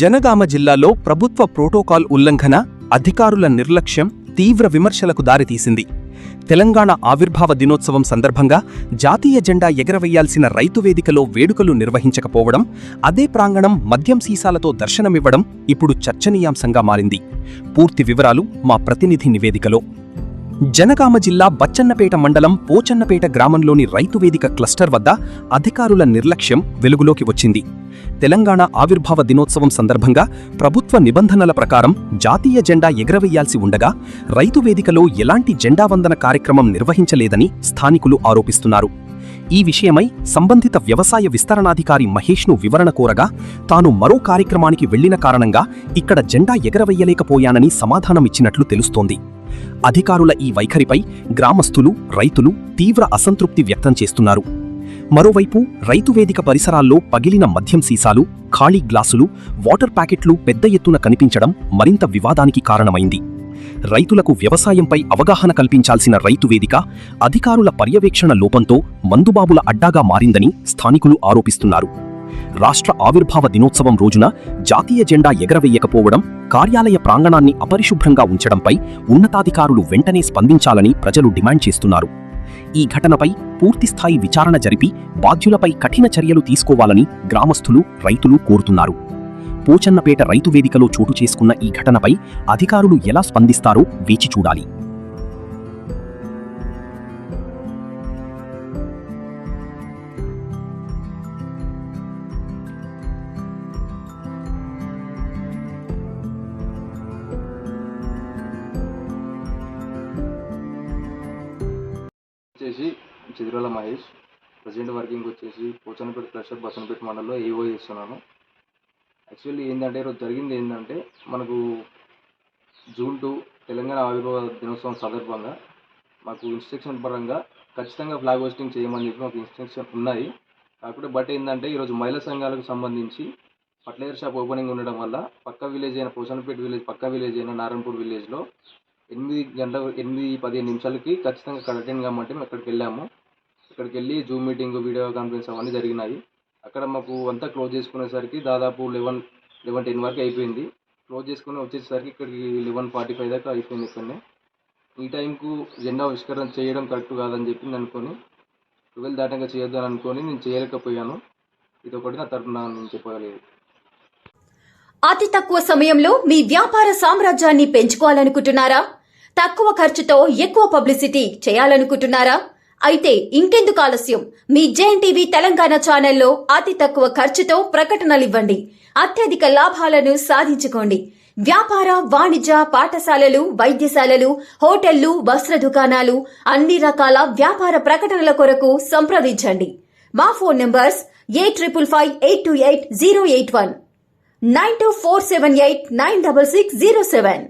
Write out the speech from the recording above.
జనగామ జిల్లాలో ప్రభుత్వ ప్రోటోకాల్ ఉల్లంఘన, అధికారుల నిర్లక్ష్యం తీవ్ర విమర్శలకు దారితీసింది. తెలంగాణ ఆవిర్భావ దినోత్సవం సందర్భంగా జాతీయ జెండా ఎగరవేయాల్సిన రైతు వేదికలో వేడుకలు నిర్వహించకపోవడం, అదే ప్రాంగణం మద్యం సీసాలతో దర్శనమివ్వడం ఇప్పుడు చర్చనీయాంశంగా మారింది. పూర్తి వివరాలు మా ప్రతినిధి నివేదికలో. జనగామ జిల్లా బచ్చన్నపేట మండలం పోచన్నపేట గ్రామంలోని రైతు వేదిక క్లస్టర్ వద్ద అధికారుల నిర్లక్ష్యం వెలుగులోకి వచ్చింది. తెలంగాణ ఆవిర్భావ దినోత్సవం సందర్భంగా ప్రభుత్వ నిబంధనల ప్రకారం జాతీయ జెండా ఎగరవేయాల్సి ఉండగా రైతు వేదికలో ఎలాంటి జెండా వందన కార్యక్రమం నిర్వహించలేదని స్థానికులు ఆరోపిస్తున్నారు. ఈ విషయమై సంబంధిత వ్యవసాయ విస్తరణాధికారి మహేష్ను వివరణ కోరగా తాను మరో కార్యక్రమానికి వెళ్లిన కారణంగా ఇక్కడ జెండా ఎగరవేయలేకపోయానని సమాధానమిచ్చినట్లు తెలుస్తోంది. అధికారుల ఈ వైఖరిపై గ్రామస్తులు, రైతులు తీవ్ర అసంతృప్తి వ్యక్తం చేస్తున్నారు. మరోవైపు రైతు వేదిక పరిసరాల్లో పగిలిన మద్యం సీసాలు, ఖాళీ గ్లాసులు, వాటర్ ప్యాకెట్లు పెద్ద ఎత్తున కనిపించడం మరింత వివాదానికి కారణమైంది. రైతులకు వ్యవసాయంపై అవగాహన కల్పించాల్సిన రైతు వేదిక అధికారుల పర్యవేక్షణ లోపంతో మందుబాబుల అడ్డాగా మారిందని స్థానికులు ఆరోపిస్తున్నారు. రాష్ట్ర ఆవిర్భావ దినోత్సవం రోజున జాతీయ జెండా ఎగరవేయకపోవడం, కార్యాలయ ప్రాంగణాన్ని అపరిశుభ్రంగా ఉంచడంపై ఉన్నతాధికారులు వెంటనే స్పందించాలని ప్రజలు డిమాండ్ చేస్తున్నారు. ఈ ఘటనపై పూర్తిస్థాయి విచారణ జరిపి బాధ్యులపై కఠిన చర్యలు తీసుకోవాలని గ్రామస్తులు, రైతులు కోరుతున్నారు. పోచన్నపేట రైతు వేదికలో చోటు చేసుకున్న ఈ ఘటనపై అధికారులు ఎలా స్పందిస్తారో వేచి చూడాలి. చిదిరాల మహేష్, ప్రెసిడెంట్ వర్కింగ్ వచ్చేసి పోచన్నపేట క్లస్టర్ బసన్నపేట మండలంలో ఏఓ చేస్తున్నాను. యాక్చువల్లీ ఏంటంటే ఈరోజు జరిగింది ఏంటంటే మనకు జూన్ 2 తెలంగాణ ఆవిర్భావ దినోత్సవం సందర్భంగా మాకు ఇన్స్ట్రక్షన్ పరంగా ఖచ్చితంగా ఫ్లాగ్ హోస్టింగ్ చేయమని చెప్పి మాకు ఇన్స్ట్రక్షన్ ఉన్నాయి. కాకపోతే ఏంటంటే ఈరోజు మహిళా సంఘాలకు సంబంధించి ఫర్టిలైజర్ షాప్ ఓపెనింగ్ ఉండడం వల్ల పక్క విలేజ్ అయిన పోచన్నపేట విలేజ్, పక్క విలేజ్ అయిన నారాయణపూర్ విలేజ్లో 8:15 ఖచ్చితంగా అక్కడ అటెండ్ కామంటే మేము అక్కడికి వెళ్ళాము. ఇక్కడికి వెళ్ళి జూమ్ మీటింగ్, వీడియో కాన్ఫరెన్స్ అవన్నీ జరిగినాయి. అక్కడ మాకు అంతా క్లోజ్ చేసుకునేసరికి దాదాపు 11:10 వరకు అయిపోయింది. క్లోజ్ చేసుకుని వచ్చేసరికి ఇక్కడికి 11:45 దాకా అయిపోయింది. ఇక్కడనే ఈ టైంకు జెండా ఆవిష్కరణ చేయడం కరెక్ట్ కాదని చెప్పి నేను అనుకొని 12 దాటంగా చేయొద్దు అని అనుకొని నేను చేయలేకపోయాను. ఇది ఒకటి నా తరఫున నేను చెప్పగలేదు. అతి తక్కువ సమయంలో మీ వ్యాపార సామ్రాజ్యాన్ని పెంచుకోవాలనుకుంటున్నారా? తక్కువ ఖర్చుతో ఎక్కువ పబ్లిసిటీ చేయాలనుకుంటున్నారా? అయితే ఇంకెందుకు ఆలస్యం? మీ జేఎన్టీవీ తెలంగాణ ఛానల్లో అతి తక్కువ ఖర్చుతో ప్రకటనలివ్వండి. అత్యధిక లాభాలను సాధించుకోండి. వ్యాపార, వాణిజ్య, పాఠశాలలు, వైద్యశాలలు, హోటళ్లు, వస్త్ర దుకాణాలు, అన్ని రకాల వ్యాపార ప్రకటనల కొరకు సంప్రదించండి. మా ఫోన్ నంబర్స్ 8558288081, 9247896607.